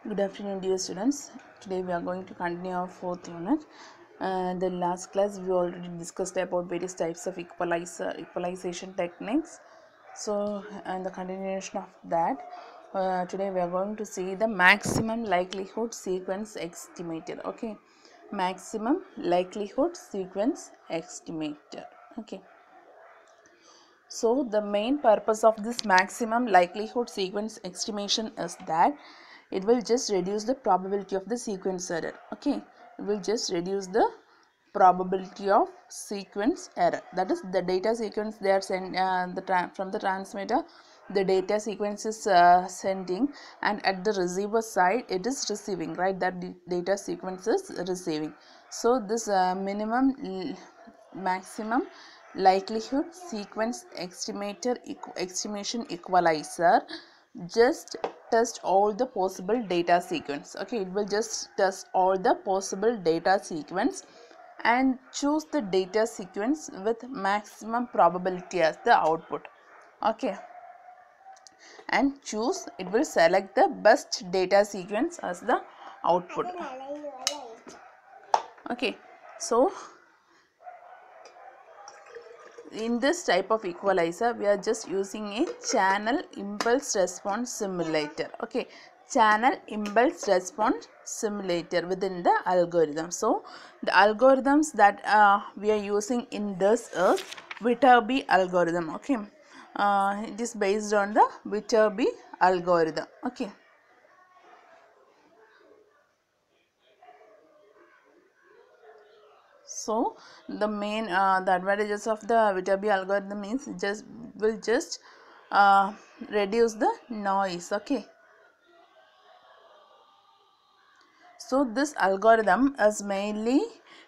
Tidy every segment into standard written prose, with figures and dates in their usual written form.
Good afternoon, dear students. Today we are going to continue our fourth unit. The last class we already discussed about various types of equalization techniques. So, and the continuation of that, today we are going to see the maximum likelihood sequence estimator. Okay, maximum likelihood sequence estimator. Okay. So the main purpose of this maximum likelihood sequence estimation is that it will just reduce the probability of the sequence error. Okay, it will just reduce the probability of sequence error. That is the data sequence they are send from the transmitter. The data sequence is sending, and at the receiver side it is receiving. Right, that data sequence is receiving. So this maximum likelihood sequence estimation equalizer just test all the possible data sequence. Okay, it will just test all the possible data sequence and choose the data sequence with maximum probability as the output. Okay, and choose, it will select the best data sequence as the output. Okay, so in this type of equalizer we are just using a channel impulse response simulator. Okay, channel impulse response simulator within the algorithm. So the algorithms that we are using in this is Viterbi algorithm. Okay, it is based on the Viterbi algorithm. Okay. So the main the advantages of the Viterbi algorithm means just uh, reduce the noise. Okay, so this algorithm is mainly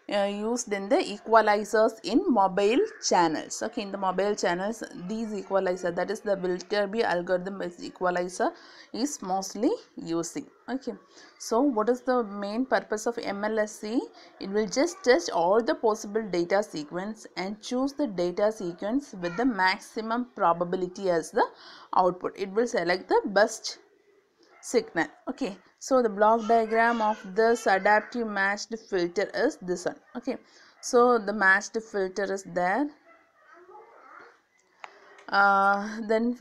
used in the equalizers in mobile channels. Okay, in the mobile channels these equalizer, that is the Viterbi algorithm based equalizer, is mostly using. Okay, so what is the main purpose of MLSE? It will just test all the possible data sequence and choose the data sequence with the maximum probability as the output. It will select the best signal. Okay, so the block diagram of this adaptive matched filter is this one. Okay, so the matched filter is there. Then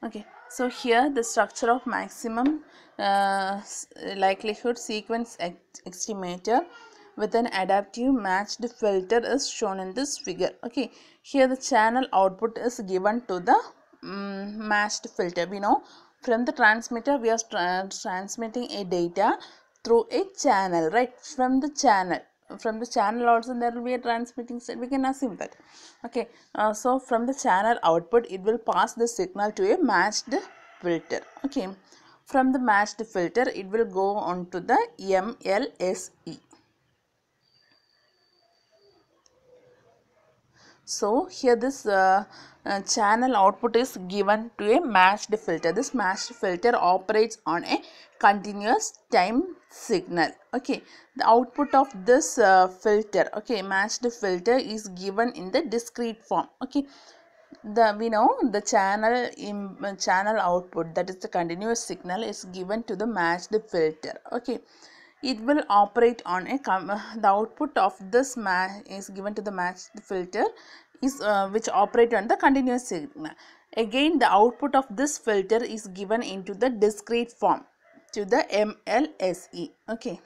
okay, so here the structure of maximum likelihood sequence estimator with an adaptive matched filter is shown in this figure. Okay, here the channel output is given to the matched filter. We know from the transmitter we are transmitting a data through a channel, right? From the channel also there will be a transmitting state, we can assume that. Okay, so from the channel output it will pass the signal to a matched filter. Okay, from the matched filter it will go on to the MLSE. So here this channel output is given to a matched filter. This matched filter operates on a continuous time signal. Okay, the output of this filter, okay, matched filter is given in the discrete form. Okay, we know the channel output, that is the continuous signal, is given to the matched filter. Okay, it will operate on a the output of this is given to the matched filter is which operate on the continuous signal. Again the output of this filter is given into the discrete form to the MLSE. Okay,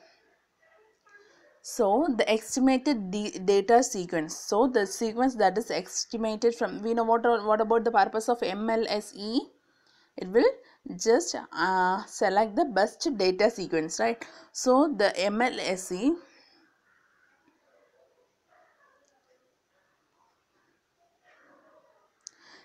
so the estimated data sequence, so the sequence that is estimated from, we know what about the purpose of MLSE? It will just select the best data sequence, right? So the MLSE,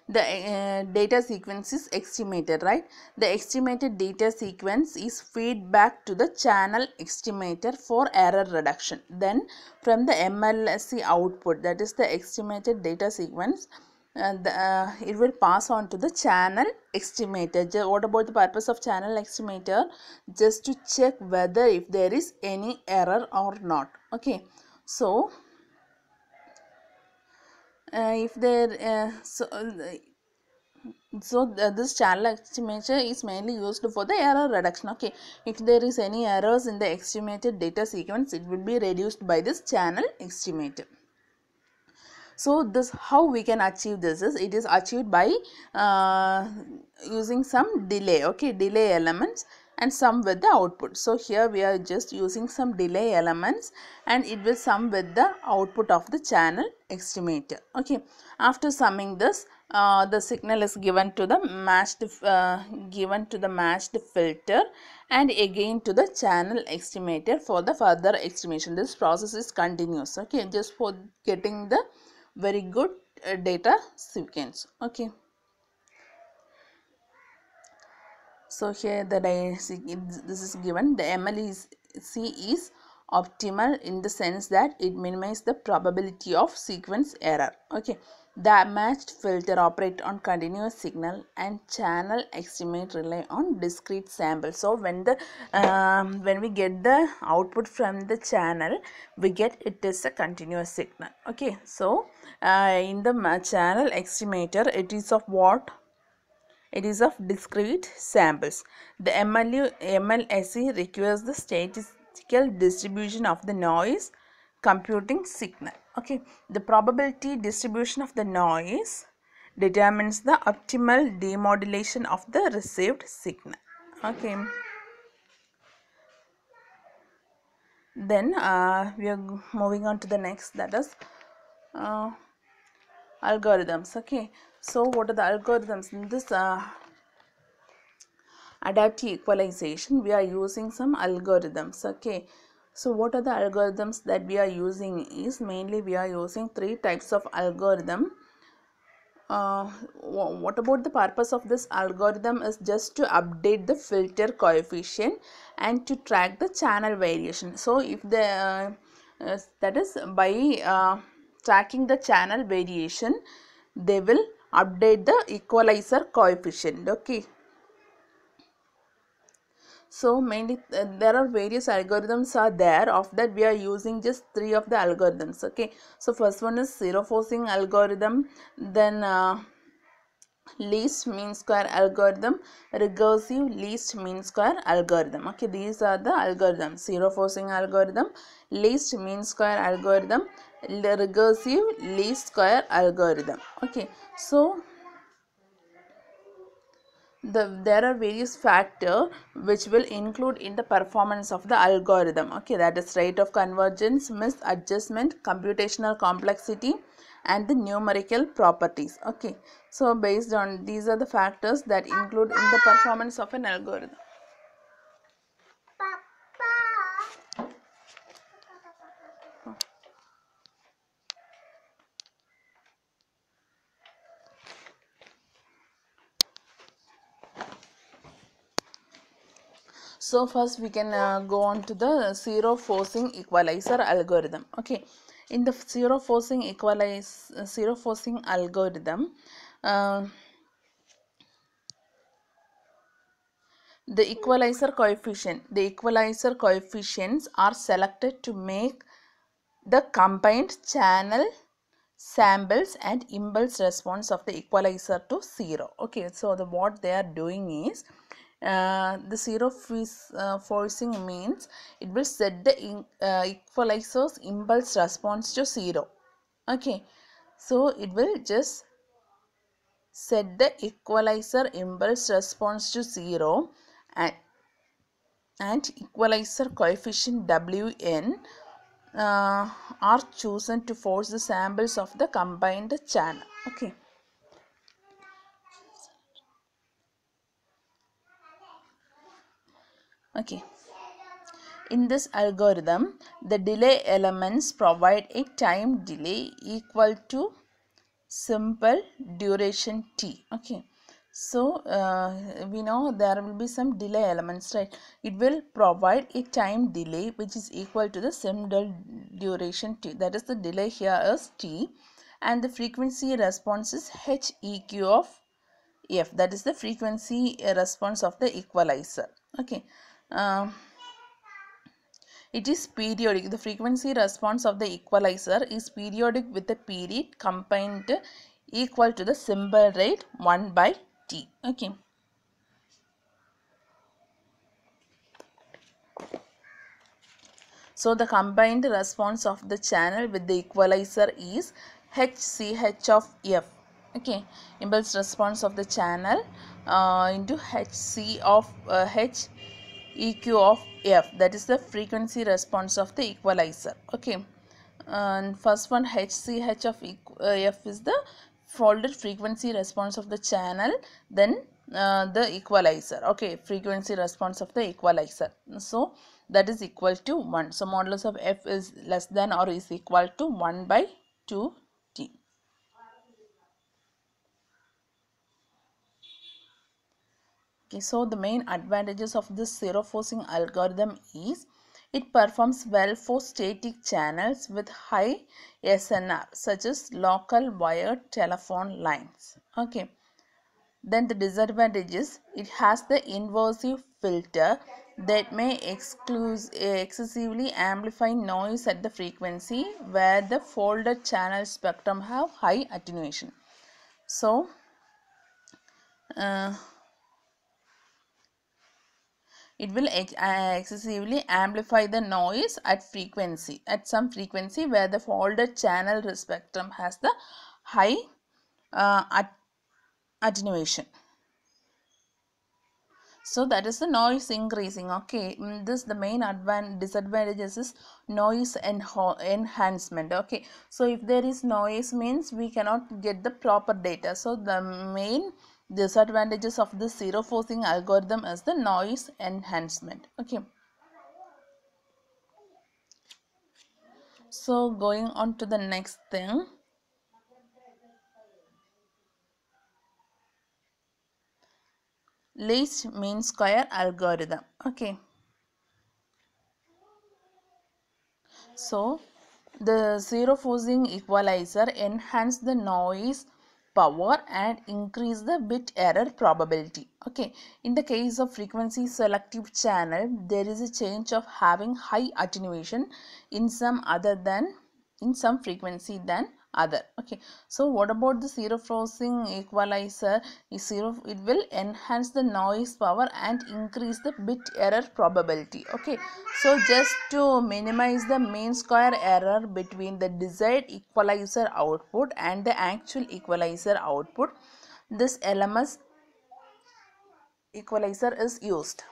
the data sequence is estimated, right? The estimated data sequence is feedback to the channel estimator for error reduction. Then from the MLSE output, that is the estimated data sequence, it will pass on to the channel estimator. What about the purpose of channel estimator? Just to check whether if there is any error or not. Okay, so if there this channel estimator is mainly used for the error reduction. Okay, if there is any errors in the estimated data sequence, it will be reduced by this channel estimator. So this, how we can achieve this is, it is achieved by using some delay, okay, delay elements and sum with the output. So here we are just using some delay elements and it will sum with the output of the channel estimator. Okay, after summing this, the signal is given to the matched filter and again to the channel estimator for the further estimation. This process is continuous, okay, just for getting the very good data sequence. Okay, so here this is given. The MLC is optimal in the sense that it minimizes the probability of sequence error. Okay, the matched filter operate on continuous signal and channel estimate rely on discrete sample. So when we get the output from the channel, we get it is a continuous signal. Okay, so in the channel estimator, it is of what? It is of discrete samples. The MLSE requires the statistical distribution of the noise computing signal. Okay, the probability distribution of the noise determines the optimal demodulation of the received signal. Okay, then we are moving on to the next, that is algorithms. Okay, so what are the algorithms in this adaptive equalization? We are using some algorithms. Okay, so what are the algorithms that we are using is, mainly we are using three types of algorithm. What about the purpose of this algorithm is just to update the filter coefficient and to track the channel variation. So if the that is by tracking the channel variation, they will update the equalizer coefficient. Okay, so mainly there are various algorithms are there. Of that we are using just three of the algorithms. Okay, so first one is zero forcing algorithm, then least mean square algorithm, recursive least mean square algorithm. Okay, these are the algorithms: zero forcing algorithm, least mean square algorithm, recursive least square algorithm. Okay, so there are various factors which will include in the performance of the algorithm. Okay, that is rate of convergence, misadjustment, computational complexity and the numerical properties. Okay, so based on these are the factors that include in the performance of an algorithm. So first we can go on to the zero forcing equalizer algorithm. Okay, in the zero forcing algorithm, the equalizer coefficients are selected to make the combined channel samples and impulse response of the equalizer to zero. Okay, so what they are doing is, the zero forcing means it will set the equalizer's impulse response to zero. Okay, so it will just set the equalizer impulse response to zero, and equalizer coefficient Wn are chosen to force the samples of the combined channel. Okay, okay, in this algorithm the delay elements provide a time delay equal to simple duration t. Okay, so we know there will be some delay elements, right? It will provide a time delay which is equal to the simple duration t, that is the delay here is t, and the frequency response is HEQ of f, that is the frequency response of the equalizer. Okay, It is periodic. The frequency response of the equalizer is periodic with a period combined equal to the symbol rate 1 by t. Okay. So the combined response of the channel with the equalizer is HCH of F. Okay, impulse response of the channel into HC of H EQ of F, that is the frequency response of the equalizer. Okay, and first one HCH of F is the folded frequency response of the channel, then the equalizer. Okay, frequency response of the equalizer. So that is equal to 1. So modulus of F is less than or is equal to 1 by 2t. Okay, so the main advantages of this zero forcing algorithm is it performs well for static channels with high SNR such as local wired telephone lines. Okay. Then the disadvantages, it has the inversive filter that may excessively amplify noise at the frequency where the folded channel spectrum have high attenuation. So it will excessively amplify the noise at some frequency where the folded channel spectrum has the high attenuation. So that is the noise increasing. Okay, this the main disadvantages is noise enhancement. Okay, so if there is noise means we cannot get the proper data. So the main disadvantages of the zero forcing algorithm is the noise enhancement. Okay, so going on to the next thing, least mean square algorithm. Okay, so the zero forcing equalizer enhance the noise power and increase the bit error probability. Okay, in the case of frequency selective channel, there is a chance of having high attenuation in some frequency than other. Okay, so what about the zero forcing equalizer? It will enhance the noise power and increase the bit error probability. Okay, so just to minimize the mean square error between the desired equalizer output and the actual equalizer output, this LMS equalizer is used.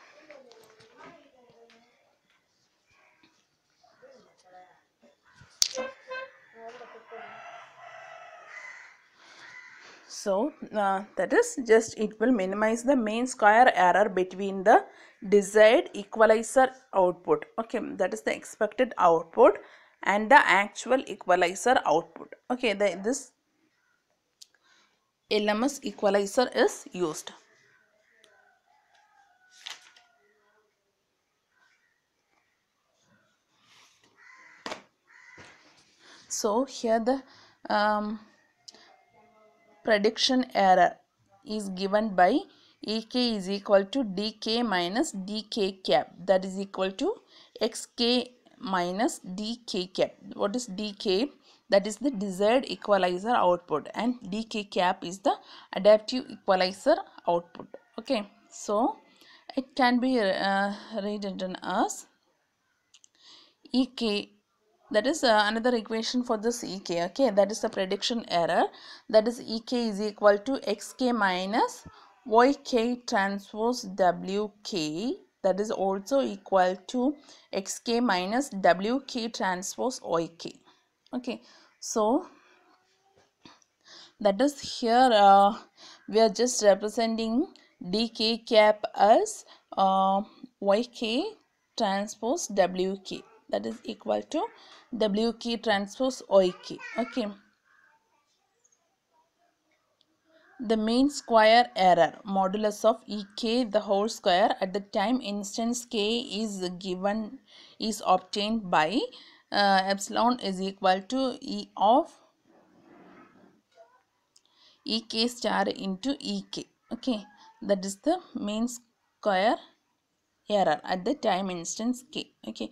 So that is just, it will minimize the mean square error between the desired equalizer output. Okay, that is the expected output and the actual equalizer output. Okay, this LMS equalizer is used. So here the prediction error is given by EK is equal to DK minus DK cap, that is equal to XK minus DK cap. What is DK? That is the desired equalizer output, and DK cap is the adaptive equalizer output. Okay, so it can be rewritten as EK, that is another equation for this EK. Okay, that is the prediction error, that is EK is equal to XK minus YK transpose WK, that is also equal to XK minus WK transpose YK. Okay, so that is here we are just representing DK cap as YK transpose WK, that is equal to WK transpose YK. Okay, the mean square error modulus of EK the whole square at the time instance K is obtained by epsilon is equal to E of EK star into EK. Okay, that is the mean square error at the time instance K. Okay,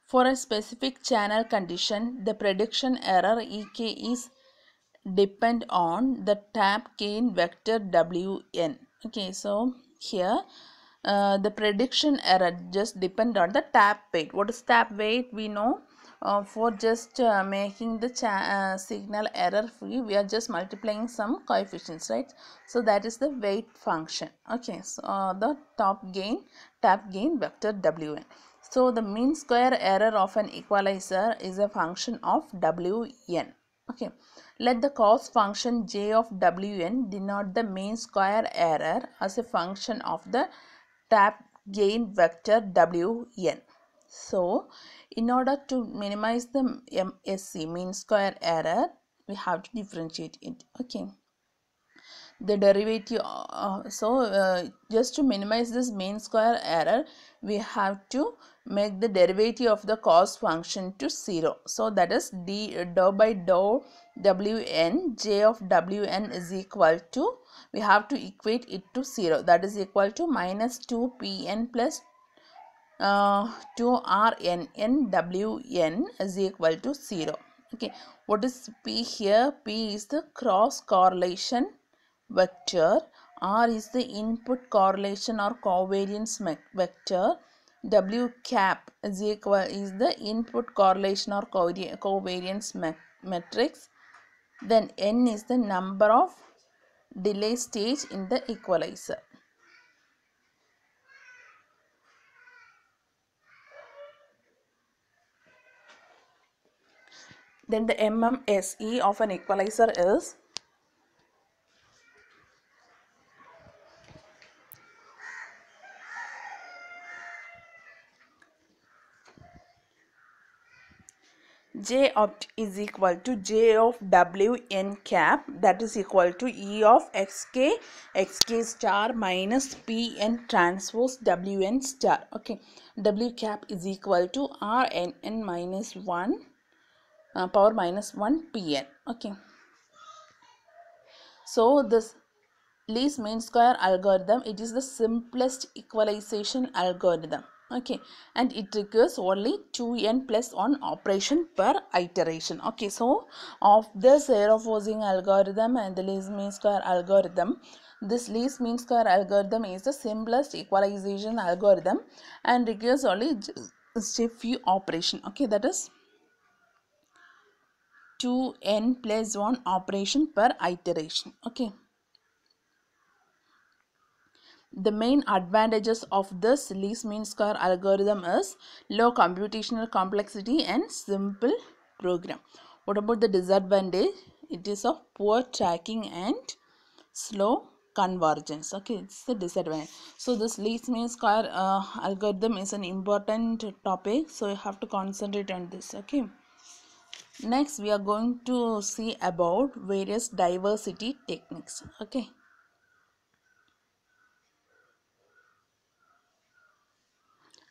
For a specific channel condition, the prediction error Ek is depend on the tap gain vector Wn. Okay, so here the prediction error just depend on the tap weight. What is tap weight? We know for just making the signal error free, we are just multiplying some coefficients, right? So that is the weight function. Okay, so the tap gain vector Wn. So the mean square error of an equalizer is a function of Wn. Okay, let the cost function j of Wn denote the mean square error as a function of the tap gain vector Wn. So in order to minimize the MSE, mean square error, we have to differentiate it. Okay, the derivative just to minimize this mean square error, we have to make the derivative of the cost function to 0. So that is dou by dou Wn, j of Wn is equal to, we have to equate it to 0, that is equal to minus 2pn plus 2rn Wn is equal to 0. Okay, what is p here? P is the cross correlation vector, r is the input correlation or covariance vector, w cap is the input correlation or covariance matrix, then n is the number of delay stage in the equalizer. Then the MMSE of an equalizer is J opt is equal to J of Wn cap, that is equal to E of xk star minus Pn transpose Wn star. Okay, W cap is equal to Rn minus 1 power minus 1 Pn. Okay, so this least mean square algorithm, it is the simplest equalization algorithm. Okay, and it requires only 2n plus 1 operation per iteration. Okay, so of the zero forcing algorithm and the least mean square algorithm, this least mean square algorithm is the simplest equalization algorithm and requires only just a few operation. Okay, that is 2n plus 1 operation per iteration. Okay, the main advantages of this least mean square algorithm is low computational complexity and simple program. What about the disadvantage? It is of poor tracking and slow convergence. Okay, it's the disadvantage. So this least mean square algorithm is an important topic, so you have to concentrate on this. Okay, next we are going to see about various diversity techniques. Okay,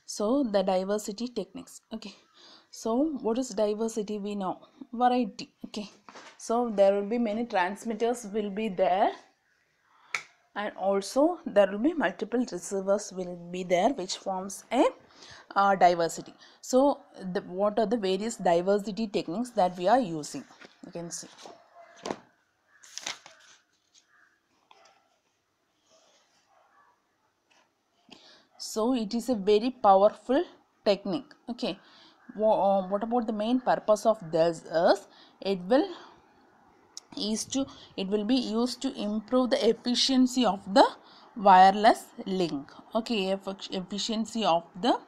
so the diversity techniques. Okay, so what is diversity? We know variety. Okay, so there will be many transmitters will be there, and also there will be multiple receivers will be there, which forms a diversity. So what are the various diversity techniques that we are using? You can see. So it is a very powerful technique. Okay, what about the main purpose of this is it will be used to improve the efficiency of the wireless link. Okay, efficiency of the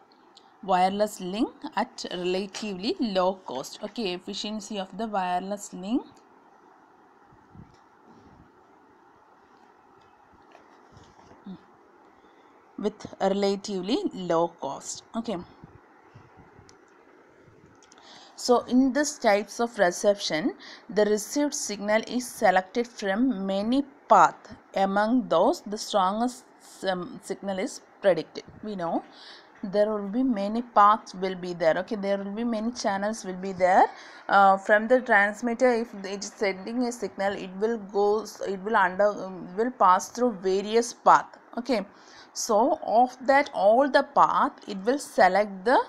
wireless link at relatively low cost. Okay, efficiency of the wireless link with a relatively low cost. Okay, so in this types of reception, the received signal is selected from many paths. Among those, the strongest signal is predicted. We know there will be many paths will be there. Okay, there will be many channels will be there. From the transmitter, if it is sending a signal, it will pass through various paths. Okay, so of that all the path, it will select the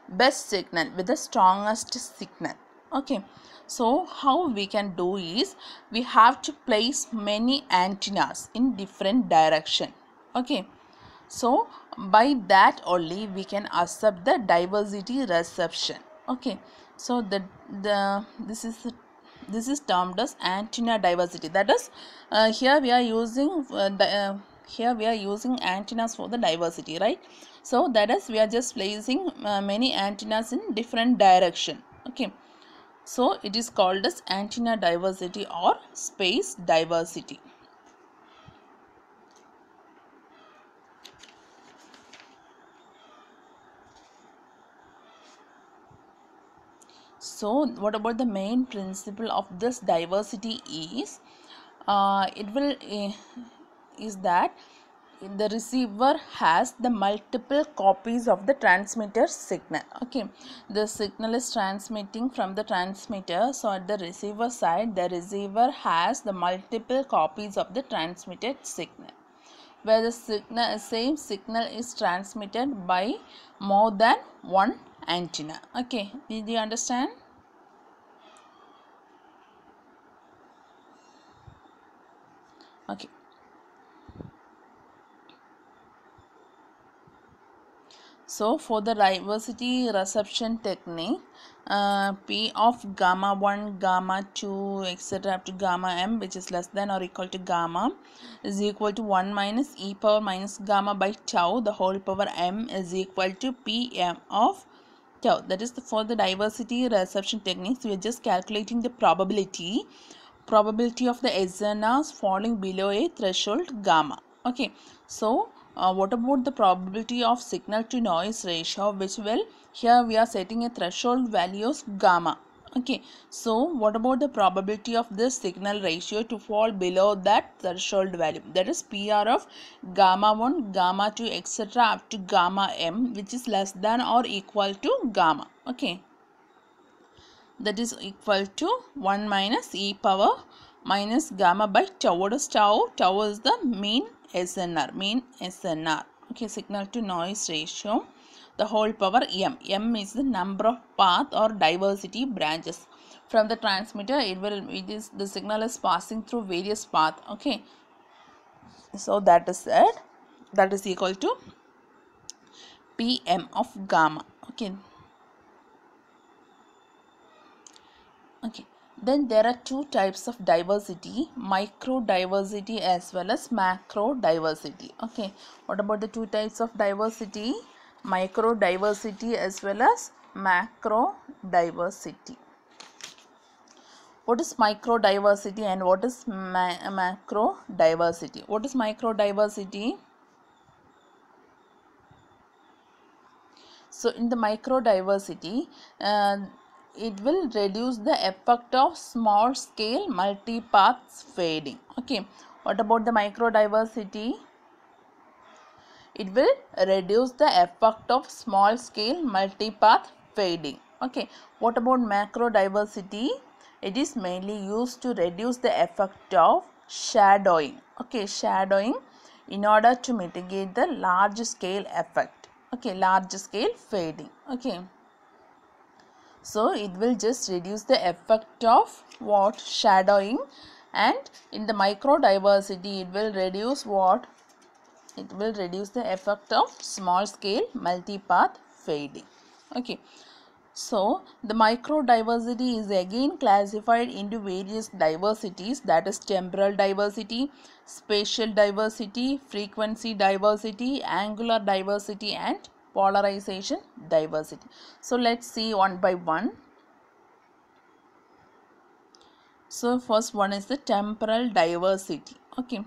best signal with the strongest signal. Okay, so how we can do is, we have to place many antennas in different direction. Okay, so by that only we can accept the diversity reception. Okay, so this is termed as antenna diversity. That is, here we are using here we are using antennas for the diversity, right? So that is, we are just placing many antennas in different direction. Okay, so it is called as antenna diversity or space diversity. So what about the main principle of this diversity is, it will is that the receiver has the multiple copies of the transmitter signal. Okay, the signal is transmitting from the transmitter, so at the receiver side the receiver has the multiple copies of the transmitted signal, where the same signal is transmitted by more than one antenna. Okay, did you understand? Okay, so for the diversity reception technique, P of gamma 1, gamma 2, etc. up to gamma m, which is less than or equal to gamma, is equal to 1 minus e power minus gamma by tau, the whole power m, is equal to Pm of tau. That is for the diversity reception techniques. We are just calculating the probability of the SNRs falling below a threshold gamma. Okay, so what about the probability of signal to noise ratio, which will, here we are setting a threshold value of gamma. Okay, so what about the probability of this signal ratio to fall below that threshold value, that is PR of gamma 1, gamma 2, etc. up to gamma m, which is less than or equal to gamma. Okay, that is equal to 1 minus e power minus gamma by tau. What is tau? Tau is the mean SNR. Okay, signal to noise ratio, the whole power m. M is the number of path or diversity branches from the transmitter. The signal is passing through various path. Okay, so that is it. That is equal to Pm of gamma. Okay. Okay, then there are two types of diversity, micro diversity as well as macro diversity. Okay, what about the two types of diversity? Micro diversity as well as macro diversity. What is micro diversity and what is macro diversity? What is micro diversity? So in the micro diversity, it will reduce the effect of small scale multipath fading. Okay, what about the micro diversity? It will reduce the effect of small scale multipath fading. Okay, what about macro diversity? It is mainly used to reduce the effect of shadowing. Okay, shadowing in order to mitigate the large scale effect. Okay, large scale fading. Okay, so it will just reduce the effect of what? Shadowing. And in the micro diversity, it will reduce what? It will reduce the effect of small scale multipath fading. Okay, so the micro diversity is again classified into various diversities, that is temporal diversity, spatial diversity, frequency diversity, angular diversity and polarization diversity. So let's see one by one. So first one is the temporal diversity. Okay,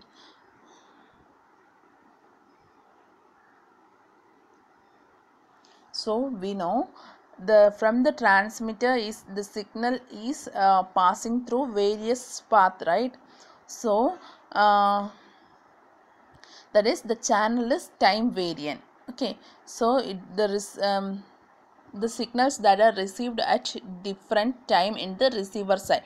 so we know from the transmitter is the signal is passing through various path, right? So that is, the channel is time variant. Okay, so there is the signals that are received at different time in the receiver side.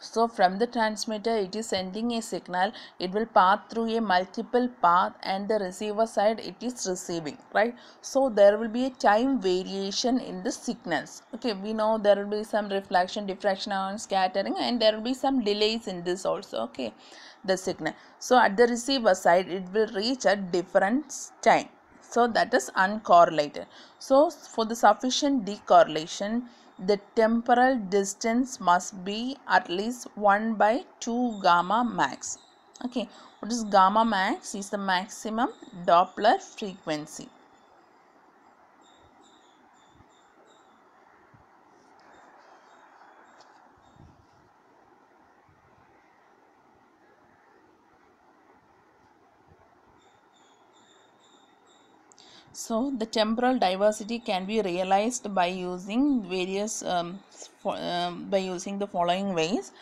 So from the transmitter it is sending a signal, it will pass through a multiple path, and the receiver side it is receiving, right? So there will be a time variation in the signals. Okay, we know there will be some reflection, diffraction and scattering, and there will be some delays in this also. Okay, the signal, so at the receiver side it will reach at different time, so that is uncorrelated. So for the sufficient decorrelation, the temporal distance must be at least 1 by 2 gamma max. Okay, what is gamma max? Is the maximum Doppler frequency. So the temporal diversity can be realized by using various by using the following ways: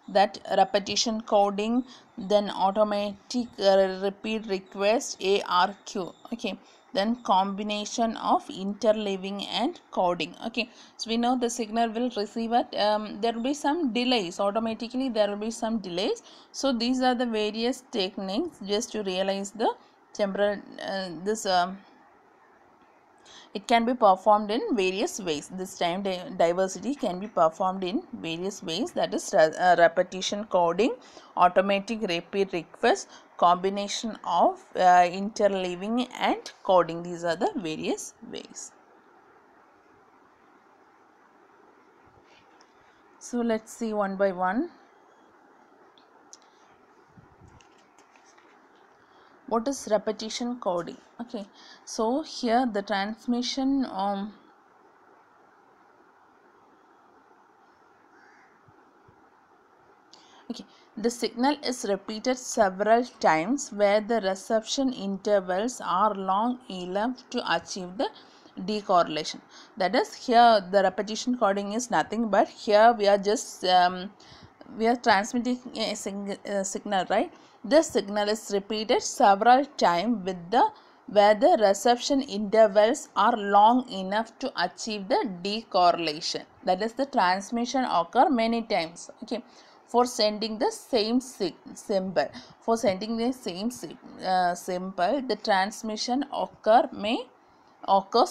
that repetition coding, then automatic repeat request ARQ. Okay, then combination of interleaving and coding. Okay, so we know the signal will receive it, there will be some delays, automatically there will be some delays. So these are the various techniques just to realize the temporal this it can be performed in various ways. This time diversity can be performed in various ways, that is repetition coding, automatic repeat request, combination of interleaving and coding. These are the various ways. So let's see one by one. What is repetition coding? Okay, so here the transmission okay, the signal is repeated several times where the reception intervals are long enough to achieve the decorrelation. That is, here the repetition coding is nothing but here we are just we are transmitting a signal, right? This signal is repeated several times with the where the reception intervals are long enough to achieve the decorrelation. That is, the transmission occur many times. Okay, for sending the same symbol, for sending the same symbol, the transmission occurs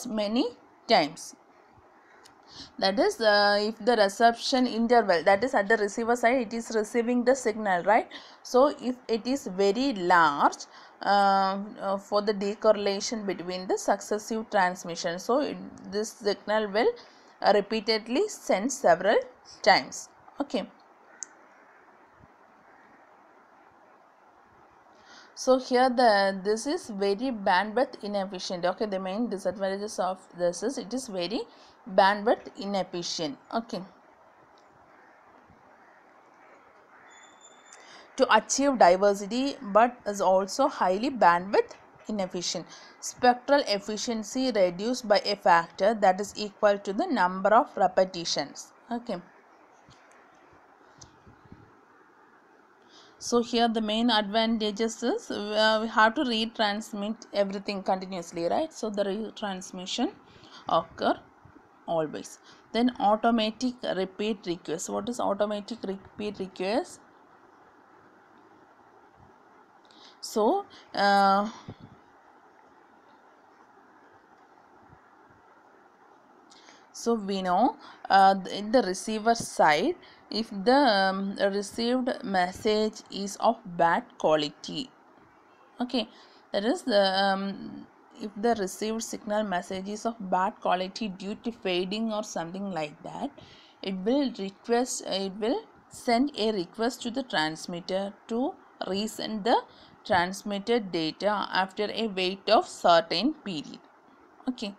many times. That is, if the reception interval, that is at the receiver side it is receiving the signal, right? So if it is very large for the decorrelation between the successive transmission, so this signal will repeatedly send several times. Okay, so here this is very bandwidth inefficient. Okay, the main disadvantages of this is it is very bandwidth inefficient. Okay, to achieve diversity, but is also highly bandwidth inefficient. Spectral efficiency reduced by a factor that is equal to the number of repetitions. Okay, so here the main advantages is we have to retransmit everything continuously, right? So the retransmission occur always. Then automatic repeat request. What is automatic repeat request? So so we know in the receiver side, if the received message is of bad quality, okay, that is the if the received signal message is of bad quality due to fading or something like that, it will send a request to the transmitter to resend the transmitted data after a wait of certain period. Okay,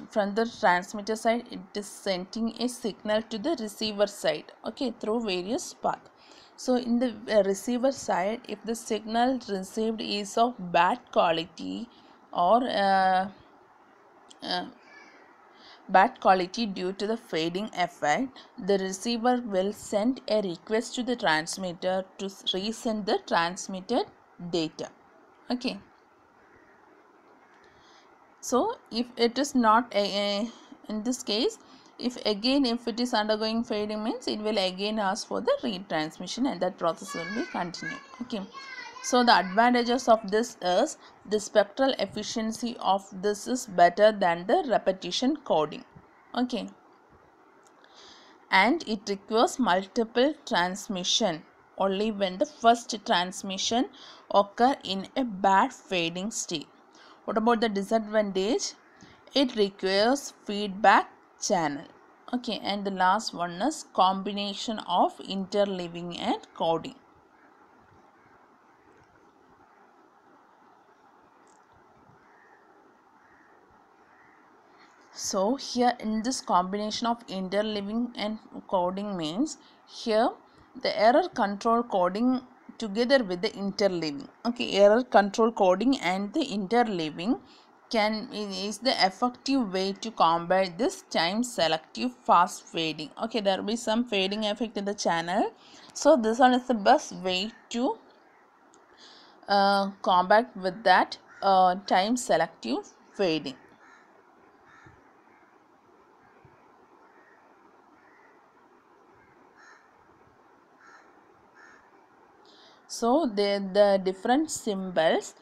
from the transmitter side it is sending a signal to the receiver side, okay, through various paths. So in the receiver side, if the signal received is of bad quality or uh, bad quality due to the fading effect, the receiver will send a request to the transmitter to resend the transmitted data. Okay, so if it is not in this case, If it is undergoing fading, means it will again ask for the retransmission, and that process will be continued. Okay, so the advantages of this is the spectral efficiency of this is better than the repetition coding. Okay, and it requires multiple transmission only when the first transmission occur in a bad fading state. What about the disadvantage? It requires feedback channel. Okay, and the last one is combination of interleaving and coding. So here in this combination of interleaving and coding means here the error control coding together with the interleaving. Okay, error control coding and the interleaving is the effective way to combat this time selective fast fading. Okay, there will be some fading effect in the channel, so this one is the best way to combat with that time selective fading. So the different symbols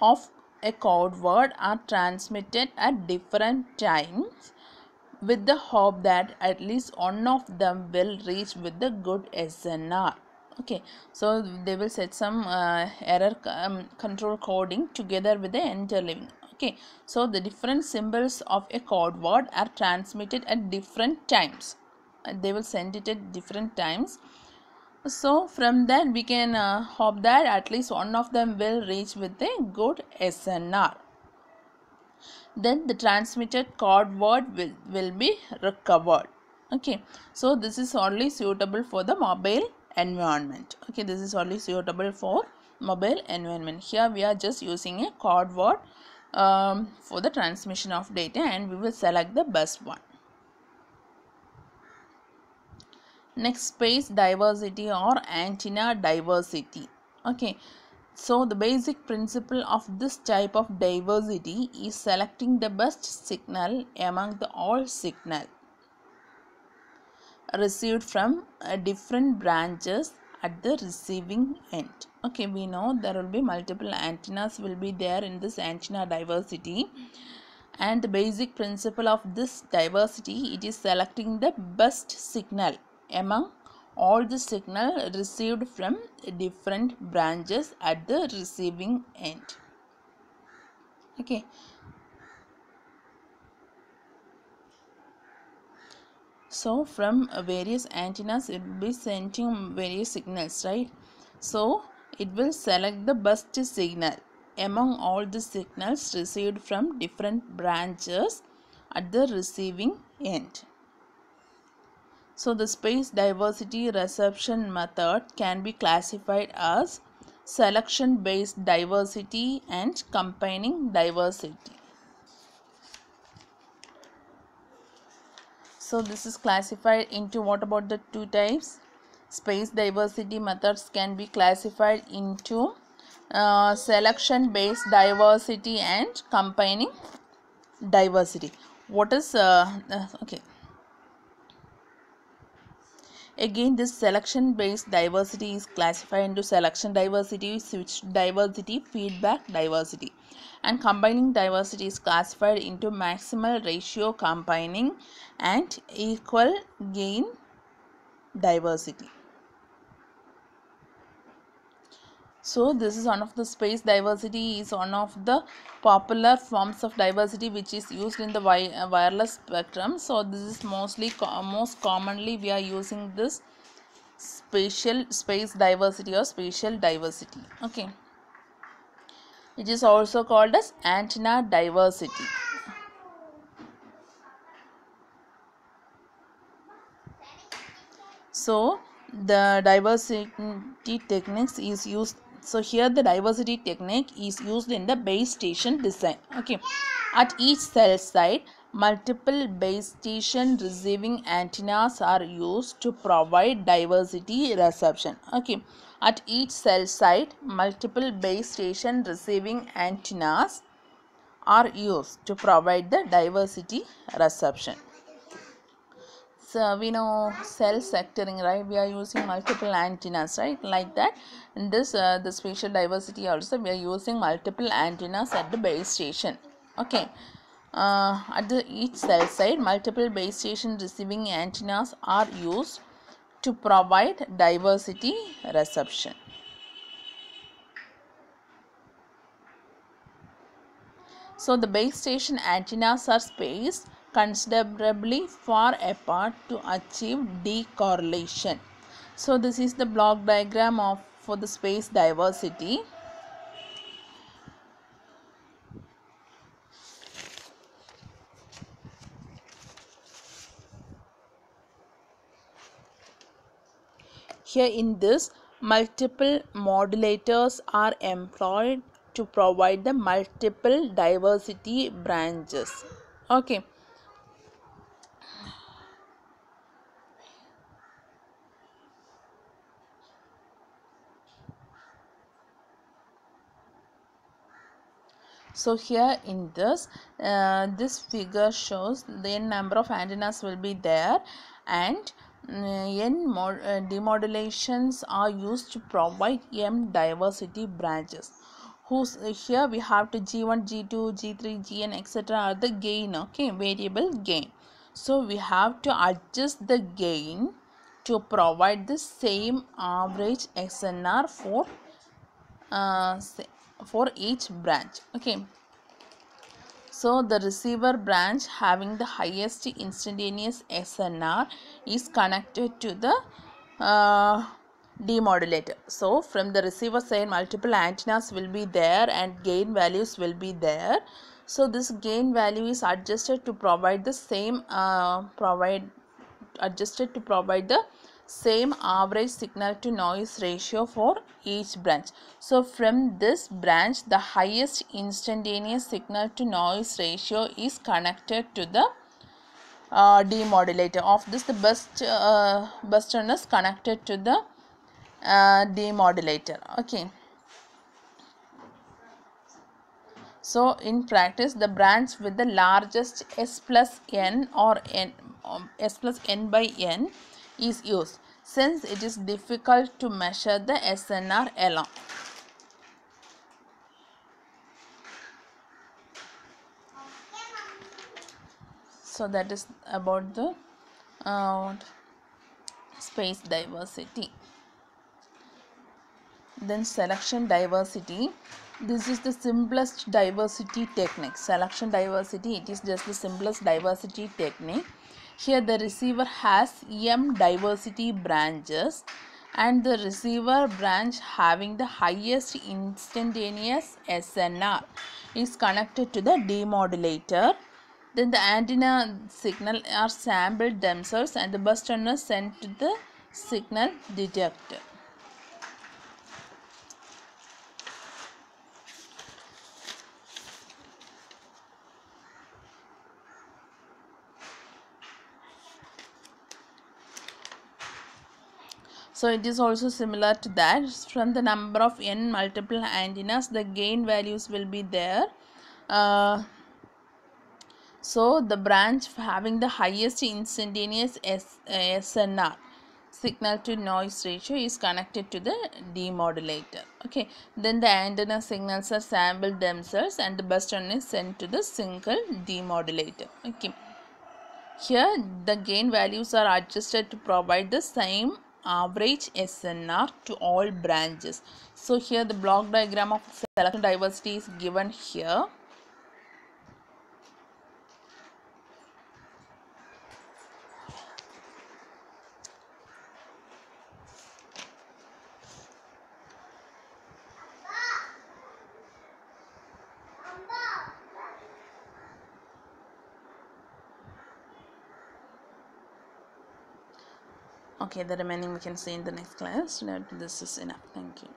of a code word are transmitted at different times with the hope that at least one of them will reach with the good SNR. Okay, so they will set some error control coding together with the interleaving. Okay, so the different symbols of a code word are transmitted at different times. They will send it at different times. So from that we can hope that at least one of them will reach with a good SNR. Then the transmitted code word will be recovered. Okay, so this is only suitable for the mobile environment. Okay, this is only suitable for mobile environment. Here we are just using a code word for the transmission of data, and we will select the best one. Next, space diversity or antenna diversity. Okay, so the basic principle of this type of diversity is selecting the best signal among the all signal received from different branches at the receiving end. Okay, we know there will be multiple antennas will be there in this antenna diversity, and the basic principle of this diversity, it is selecting the best signal among all the signal received from different branches at the receiving end. Okay, so from various antennas it will be sending various signals, right? So it will select the best signal among all the signals received from different branches at the receiving end. So the space diversity reception method can be classified as selection based diversity and combining diversity. So this is classified into, what about the two types? Space diversity methods can be classified into selection based diversity and combining diversity. What is okay, again this selection based diversity is classified into selection diversity, switch diversity, feedback diversity, and combining diversity is classified into maximal ratio combining and equal gain diversity. So this is one of the space diversity is one of the popular forms of diversity which is used in the wireless spectrum. So this is most commonly we are using this space diversity or spatial diversity. Okay, it is also called as antenna diversity. So the diversity techniques is used. So here the diversity technique is used in the base station design. Okay, at each cell site multiple base station receiving antennas are used to provide diversity reception. Okay, at each cell site multiple base station receiving antennas are used to provide the diversity reception. we know cell sectoring, right? We are using multiple antennas, right? Like that. In this the spatial diversity also, we are using multiple antennas at the base station. Okay. At each cell side, multiple base station receiving antennas are used to provide diversity reception. So the base station antennas are spaced considerably far apart to achieve decorrelation. So this is the block diagram for the space diversity. Here in this, multiple modulators are employed to provide the multiple diversity branches. Okay. So here in this, this figure shows the n number of antennas will be there, and demodulations are used to provide m diversity branches. Here we have to G1, G2, G3, Gn, etc. are the gain, okay, variable gain. So we have to adjust the gain to provide the same average SNR for each branch. Okay. So the receiver branch having the highest instantaneous SNR is connected to the demodulator. So from the receiver side, multiple antennas will be there and gain values will be there. So this gain value is adjusted to provide the same average signal to noise ratio for each branch. So from this branch, the highest instantaneous signal to noise ratio is connected to the demodulator. Of this, the bus turn is connected to the demodulator. Okay. So in practice, the branch with the largest S plus N or S plus N by N is used, since it is difficult to measure the SNR alone. So that is about the space diversity. Then selection diversity. This is the simplest diversity technique. Selection diversity, it is just the simplest diversity technique. Here the receiver has m diversity branches, and the receiver branch having the highest instantaneous SNR is connected to the demodulator. Then the antenna signal are sampled themselves and the bus turner sent to the signal detector. So it is also similar to that. From the number of n multiple antennas, the gain values will be there. So the branch having the highest instantaneous SNR, signal to noise ratio, is connected to the demodulator. Okay. Then the antenna signals are sampled themselves and the bus turn is sent to the single demodulator. Okay. Here the gain values are adjusted to provide the same average SNR to all branches. So here the block diagram of selection diversity is given here. Okay, the remaining we can see in the next class. This is enough. Thank you.